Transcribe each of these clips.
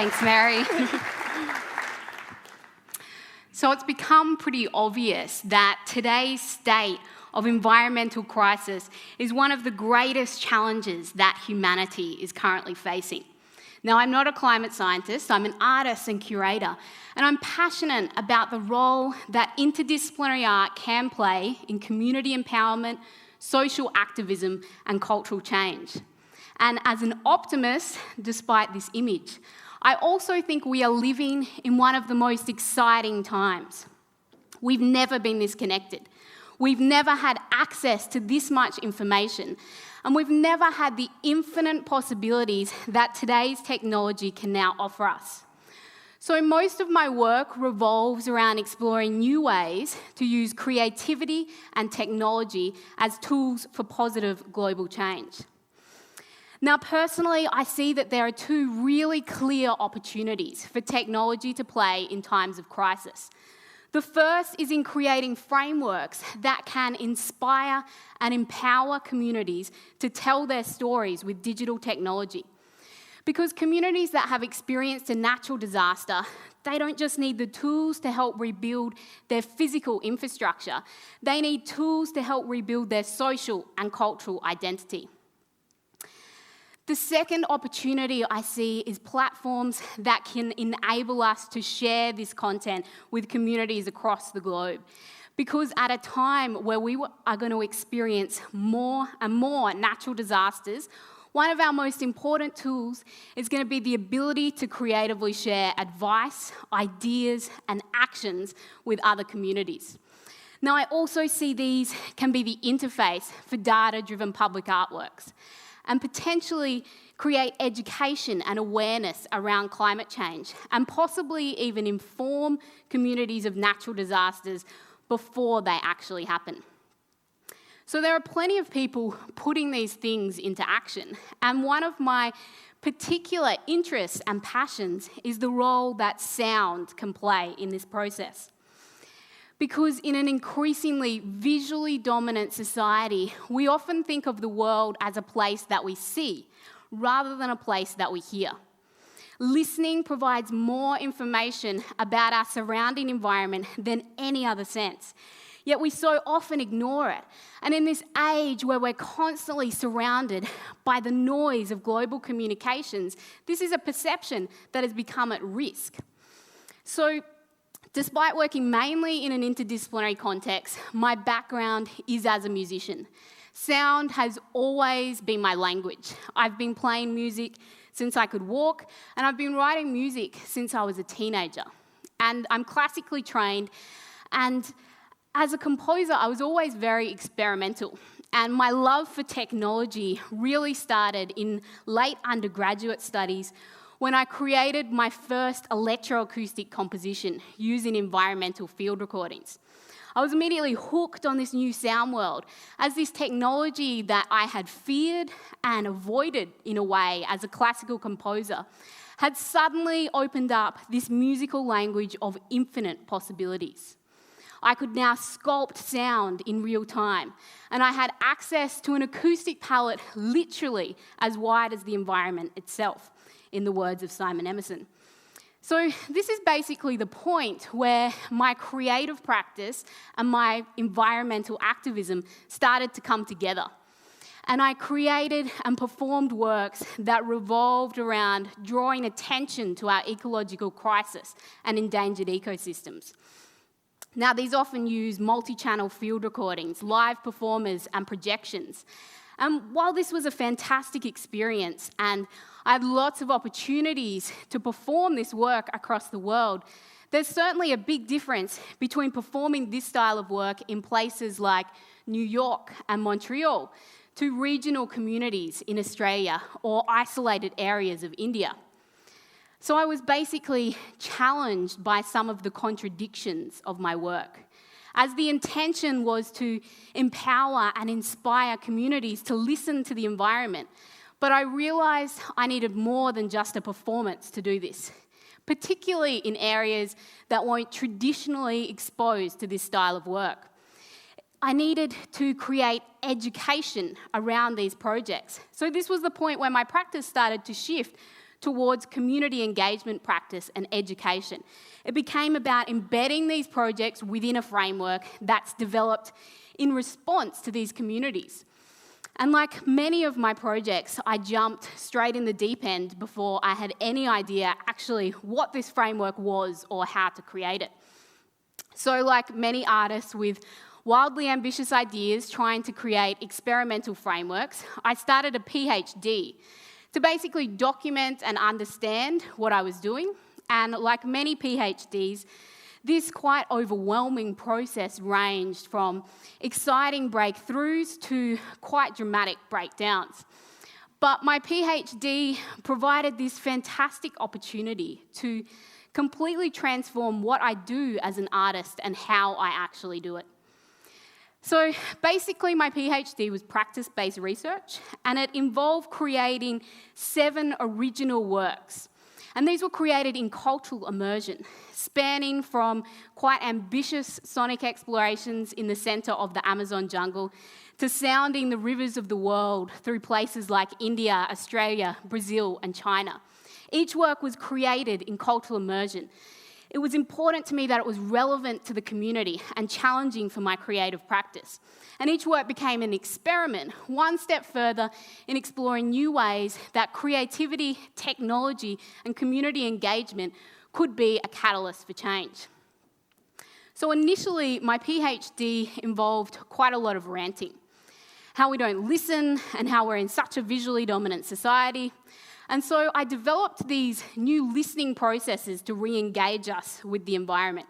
Thanks, Mary. So it's become pretty obvious that today's state of environmental crisis is one of the greatest challenges that humanity is currently facing. Now, I'm not a climate scientist, I'm an artist and curator, and I'm passionate about the role that interdisciplinary art can play in community empowerment, social activism, and cultural change. And as an optimist, despite this image, I also think we are living in one of the most exciting times. We've never been this connected. We've never had access to this much information, and we've never had the infinite possibilities that today's technology can now offer us. So most of my work revolves around exploring new ways to use creativity and technology as tools for positive global change. Now, personally, I see that there are two really clear opportunities for technology to play in times of crisis. The first is in creating frameworks that can inspire and empower communities to tell their stories with digital technology. Because communities that have experienced a natural disaster, they don't just need the tools to help rebuild their physical infrastructure, they need tools to help rebuild their social and cultural identity. The second opportunity I see is platforms that can enable us to share this content with communities across the globe. Because at a time where we are going to experience more and more natural disasters, one of our most important tools is going to be the ability to creatively share advice, ideas, and actions with other communities. Now, I also see these can be the interface for data-driven public artworks, and potentially create education and awareness around climate change, and possibly even inform communities of natural disasters before they actually happen. So there are plenty of people putting these things into action, and one of my particular interests and passions is the role that sound can play in this process. Because in an increasingly visually dominant society, we often think of the world as a place that we see, rather than a place that we hear. Listening provides more information about our surrounding environment than any other sense. Yet we so often ignore it. And in this age where we're constantly surrounded by the noise of global communications, this is a perception that has become at risk. So, despite working mainly in an interdisciplinary context, my background is as a musician. Sound has always been my language. I've been playing music since I could walk, and I've been writing music since I was a teenager. And I'm classically trained, and as a composer, I was always very experimental. And my love for technology really started in late undergraduate studies when I created my first electroacoustic composition using environmental field recordings. I was immediately hooked on this new sound world, as this technology that I had feared and avoided in a way as a classical composer had suddenly opened up this musical language of infinite possibilities. I could now sculpt sound in real time, and I had access to an acoustic palette literally as wide as the environment itself, in the words of Simon Emerson. So this is basically the point where my creative practice and my environmental activism started to come together. And I created and performed works that revolved around drawing attention to our ecological crisis and endangered ecosystems. Now, these often use multi-channel field recordings, live performers, and projections. And while this was a fantastic experience and I had lots of opportunities to perform this work across the world, there's certainly a big difference between performing this style of work in places like New York and Montreal to regional communities in Australia or isolated areas of India. So I was basically challenged by some of the contradictions of my work, as the intention was to empower and inspire communities to listen to the environment. But I realised I needed more than just a performance to do this, particularly in areas that weren't traditionally exposed to this style of work. I needed to create education around these projects. So this was the point where my practice started to shift towards community engagement practice and education. It became about embedding these projects within a framework that's developed in response to these communities. And like many of my projects, I jumped straight in the deep end before I had any idea actually what this framework was or how to create it. So like many artists with wildly ambitious ideas trying to create experimental frameworks, I started a PhD to basically document and understand what I was doing. And like many PhDs, this quite overwhelming process ranged from exciting breakthroughs to quite dramatic breakdowns. But my PhD provided this fantastic opportunity to completely transform what I do as an artist and how I actually do it. So basically my PhD was practice-based research, and it involved creating 7 original works. And these were created in cultural immersion, spanning from quite ambitious sonic explorations in the centre of the Amazon jungle to sounding the rivers of the world through places like India, Australia, Brazil and China. Each work was created in cultural immersion. It was important to me that it was relevant to the community and challenging for my creative practice. And each work became an experiment, one step further in exploring new ways that creativity, technology, and community engagement could be a catalyst for change. So initially, my PhD involved quite a lot of ranting. How we don't listen and how we're in such a visually dominant society. And so I developed these new listening processes to re-engage us with the environment.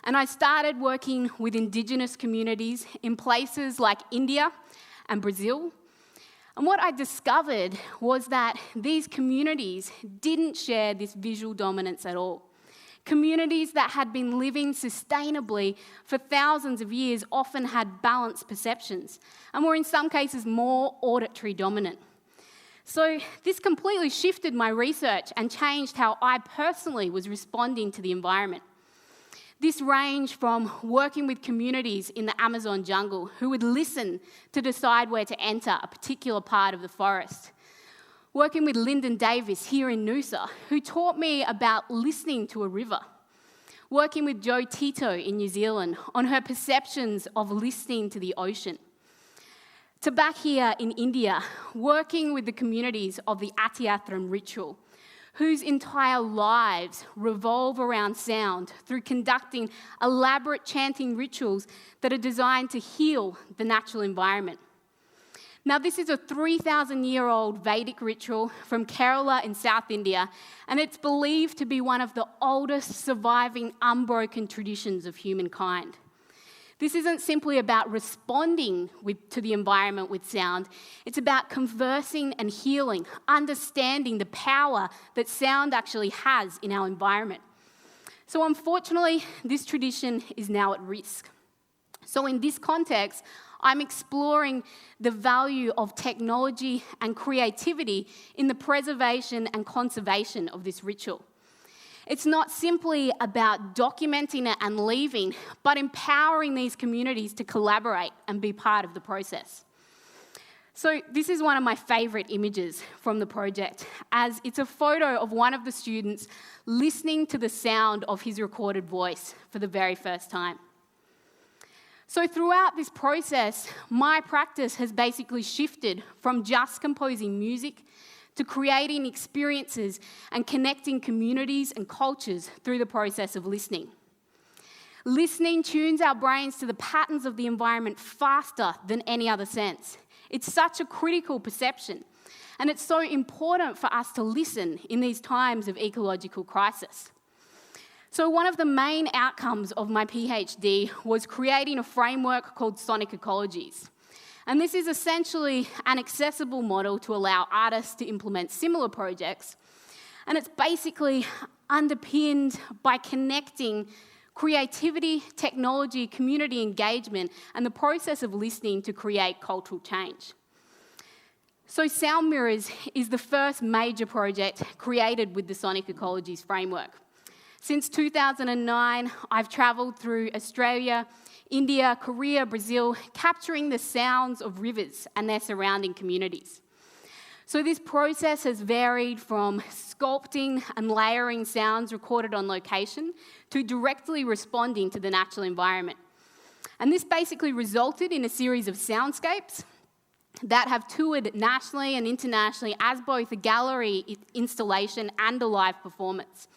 And I started working with Indigenous communities in places like India and Brazil. And what I discovered was that these communities didn't share this visual dominance at all. Communities that had been living sustainably for thousands of years often had balanced perceptions and were in some cases more auditory dominant. So this completely shifted my research and changed how I personally was responding to the environment. This ranged from working with communities in the Amazon jungle who would listen to decide where to enter a particular part of the forest. Working with Lyndon Davis here in Noosa, who taught me about listening to a river. Working with Jo Tito in New Zealand on her perceptions of listening to the ocean. To back here in India, working with the communities of the Atiathram ritual, whose entire lives revolve around sound through conducting elaborate chanting rituals that are designed to heal the natural environment. Now, this is a 3,000-year-old Vedic ritual from Kerala in South India, and it's believed to be one of the oldest surviving unbroken traditions of humankind. This isn't simply about responding to the environment with sound. It's about conversing and healing, understanding the power that sound actually has in our environment. So unfortunately, this tradition is now at risk. So in this context, I'm exploring the value of technology and creativity in the preservation and conservation of this ritual. It's not simply about documenting it and leaving, but empowering these communities to collaborate and be part of the process. So this is one of my favourite images from the project, as it's a photo of one of the students listening to the sound of his recorded voice for the very first time. So throughout this process, my practice has basically shifted from just composing music to creating experiences and connecting communities and cultures through the process of listening. Listening tunes our brains to the patterns of the environment faster than any other sense. It's such a critical perception, and it's so important for us to listen in these times of ecological crisis. So one of the main outcomes of my PhD was creating a framework called Sonic Ecologies. And this is essentially an accessible model to allow artists to implement similar projects. And it's basically underpinned by connecting creativity, technology, community engagement, and the process of listening to create cultural change. So Sound Mirrors is the first major project created with the Sonic Ecologies framework. Since 2009, I've travelled through Australia, India, Korea, Brazil, capturing the sounds of rivers and their surrounding communities. So this process has varied from sculpting and layering sounds recorded on location to directly responding to the natural environment. And this basically resulted in a series of soundscapes that have toured nationally and internationally as both a gallery installation and a live performance.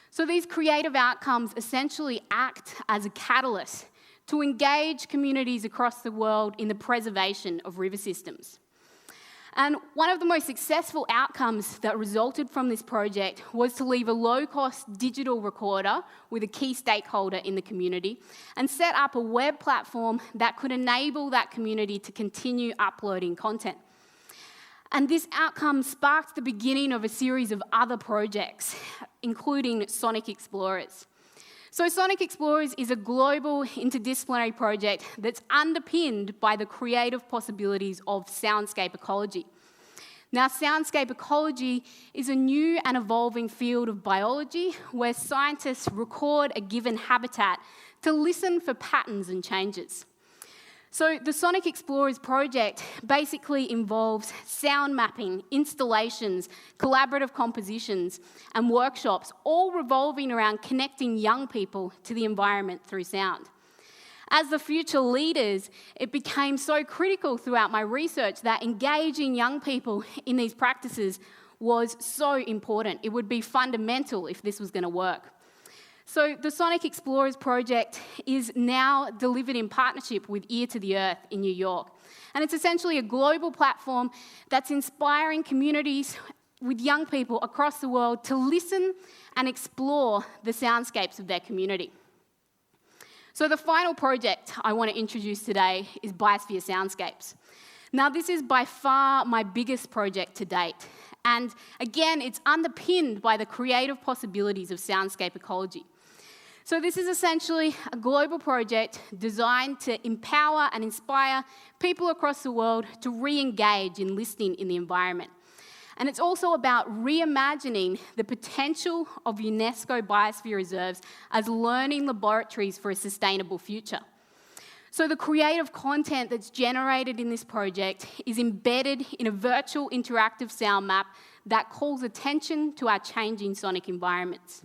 So these creative outcomes essentially act as a catalyst to engage communities across the world in the preservation of river systems. And one of the most successful outcomes that resulted from this project was to leave a low-cost digital recorder with a key stakeholder in the community and set up a web platform that could enable that community to continue uploading content. And this outcome sparked the beginning of a series of other projects, including Sonic Explorers. So Sonic Explorers is a global interdisciplinary project that's underpinned by the creative possibilities of soundscape ecology. Now, soundscape ecology is a new and evolving field of biology where scientists record a given habitat to listen for patterns and changes. So the Sonic Explorers project basically involves sound mapping, installations, collaborative compositions, and workshops, all revolving around connecting young people to the environment through sound. As the future leaders, it became so critical throughout my research that engaging young people in these practices was so important. It would be fundamental if this was going to work. So the Sonic Explorers project is now delivered in partnership with Ear to the Earth in New York. And it's essentially a global platform that's inspiring communities with young people across the world to listen and explore the soundscapes of their community. So the final project I want to introduce today is Biosphere Soundscapes. Now, this is by far my biggest project to date. And again, it's underpinned by the creative possibilities of soundscape ecology. So this is essentially a global project designed to empower and inspire people across the world to re-engage in listening in the environment. And it's also about reimagining the potential of UNESCO Biosphere reserves as learning laboratories for a sustainable future. So the creative content that's generated in this project is embedded in a virtual interactive sound map that calls attention to our changing sonic environments.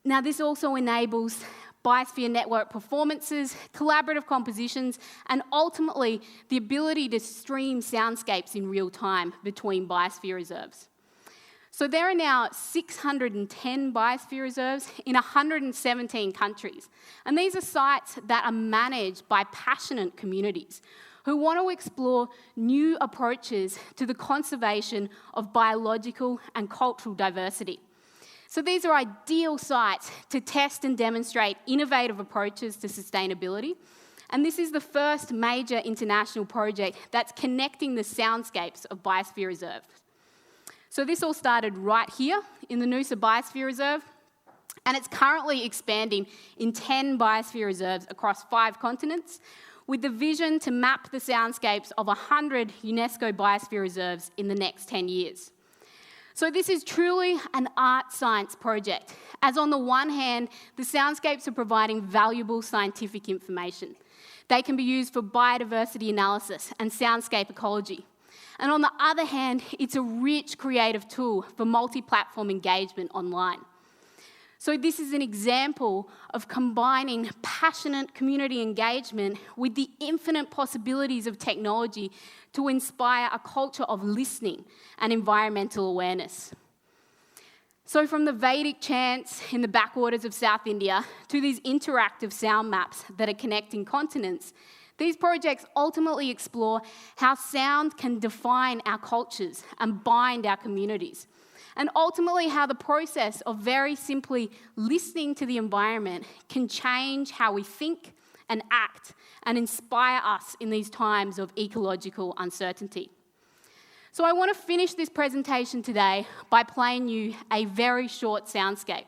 Now, this also enables Biosphere network performances, collaborative compositions, and ultimately the ability to stream soundscapes in real time between Biosphere reserves. So there are now 610 Biosphere reserves in 117 countries. And these are sites that are managed by passionate communities who want to explore new approaches to the conservation of biological and cultural diversity. So these are ideal sites to test and demonstrate innovative approaches to sustainability. And this is the first major international project that's connecting the soundscapes of Biosphere reserves. So this all started right here in the Noosa Biosphere Reserve, and it's currently expanding in 10 Biosphere reserves across 5 continents, with the vision to map the soundscapes of 100 UNESCO Biosphere reserves in the next 10 years. So this is truly an art-science project, as on the one hand, the soundscapes are providing valuable scientific information. They can be used for biodiversity analysis and soundscape ecology. And on the other hand, it's a rich creative tool for multi-platform engagement online. So this is an example of combining passionate community engagement with the infinite possibilities of technology to inspire a culture of listening and environmental awareness. So from the Vedic chants in the backwaters of South India to these interactive sound maps that are connecting continents, these projects ultimately explore how sound can define our cultures and bind our communities, and ultimately how the process of very simply listening to the environment can change how we think and act and inspire us in these times of ecological uncertainty. So I want to finish this presentation today by playing you a very short soundscape.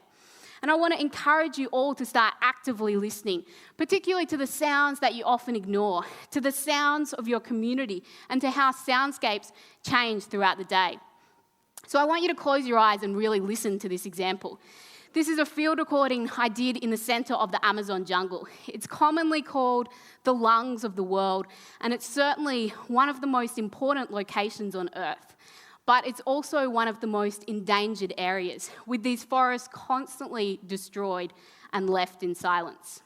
And I want to encourage you all to start actively listening, particularly to the sounds that you often ignore, to the sounds of your community, and to how soundscapes change throughout the day. So I want you to close your eyes and really listen to this example. This is a field recording I did in the centre of the Amazon jungle. It's commonly called the lungs of the world, and it's certainly one of the most important locations on Earth. But it's also one of the most endangered areas, with these forests constantly destroyed and left in silence.